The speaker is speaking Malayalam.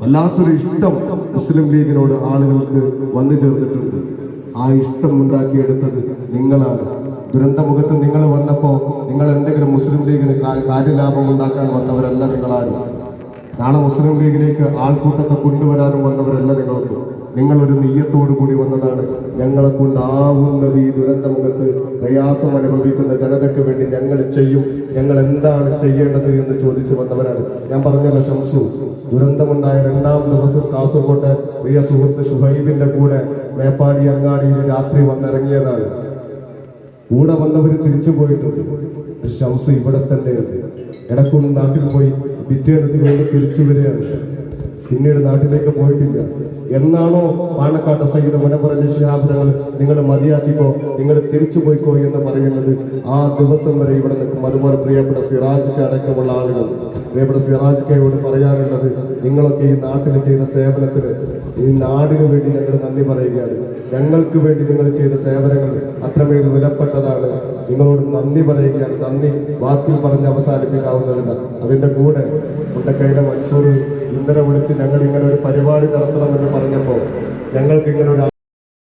വല്ലാത്തൊരു ഇഷ്ടം മുസ്ലിം ലീഗിനോട് ആളുകൾക്ക് വന്നു ചേർന്നിട്ടുണ്ട്. ആ ഇഷ്ടം ഉണ്ടാക്കിയെടുത്തത് നിങ്ങളാണ്. ദുരന്തമുഖത്ത് നിങ്ങൾ വന്നപ്പോൾ നിങ്ങൾ എന്തെങ്കിലും മുസ്ലിം ലീഗിന് കാര്യലാഭം ഉണ്ടാക്കാൻ വന്നവരല്ല നിങ്ങളാരും. നാളെ മുസ്ലിം ലീഗിലേക്ക് ആൾക്കൂട്ടത്തെ കൊണ്ടുവരാനും വന്നവരല്ല നിങ്ങളൊന്നും. നിങ്ങളൊരു നെയ്യത്തോടു കൂടി വന്നതാണ്. ഞങ്ങളെ കൊണ്ടാവുന്നത് ഈ ദുരന്തമുഖത്ത് പ്രയാസം അനുഭവിക്കുന്ന ജനതയ്ക്ക് വേണ്ടി ഞങ്ങൾ ചെയ്യും, ഞങ്ങൾ എന്താണ് ചെയ്യേണ്ടത് എന്ന് ചോദിച്ചു വന്നവരാണ്. ഞാൻ പറഞ്ഞല്ലോ, ഷംസു ദുരന്തമുണ്ടായ 2ാം ദിവസം കാസർഗോട്ടെ പ്രിയ സുഹൃത്ത് ഷുഹൈബിന്റെ കൂടെ മേപ്പാടി അങ്ങാടിയിൽ രാത്രി വന്നിറങ്ങിയതാണ്. കൂടെ വന്നവര് തിരിച്ചു പോയിട്ടുണ്ട്. ഷംസു ഇവിടെ തന്നെയുണ്ട്. ഇടക്കൊന്ന് നാട്ടിൽ പോയി പിറ്റേന്ന് തിരിച്ചു വരികയാണ്. പിന്നീട് നാട്ടിലേക്ക് പോയിട്ടില്ല. എന്നാണോ പാണക്കാട്ട് സയ്യിദ് മുനവ്വർ അലി ശിഹാബ് തങ്ങൾ നിങ്ങൾ മതിയാക്കിക്കോ, നിങ്ങൾ തിരിച്ചു പോയിക്കോ എന്ന് പറയുന്നത്, ആ ദിവസം വരെ ഇവിടെ നിൽക്കും. അതുപോലെ പ്രിയപ്പെട്ട സിറാജിക്ക അടക്കമുള്ള ആളുകൾ, പ്രിയപ്പെട്ട സിറാജിക്കയോട് പറയാനുള്ളത്, നിങ്ങളൊക്കെ ഈ നാട്ടിൽ ചെയ്ത സേവനത്തിന് ഈ നാടിനു വേണ്ടി ഞങ്ങൾ നന്ദി പറയുകയാണ്. ഞങ്ങൾക്ക് വേണ്ടി നിങ്ങൾ ചെയ്ത സേവനങ്ങൾ അത്രമേൽ വിലപ്പെട്ടതാണ്. നിങ്ങളോട് നന്ദി പറയുകയാണ്. നന്ദി വാക്കിൽ പറഞ്ഞ് അവസാനിപ്പിക്കാവുന്നതില്ല. അതിൻ്റെ കൂടെ മുണ്ടക്കൈയിലെ മൻസൂർ ഇന്നലെ വിളിച്ച് ഞങ്ങൾ ഇങ്ങനെ ഒരു പരിപാടി നടത്തണമെന്ന് പറഞ്ഞപ്പോൾ ഞങ്ങൾക്ക് ഇങ്ങനെ ഒരു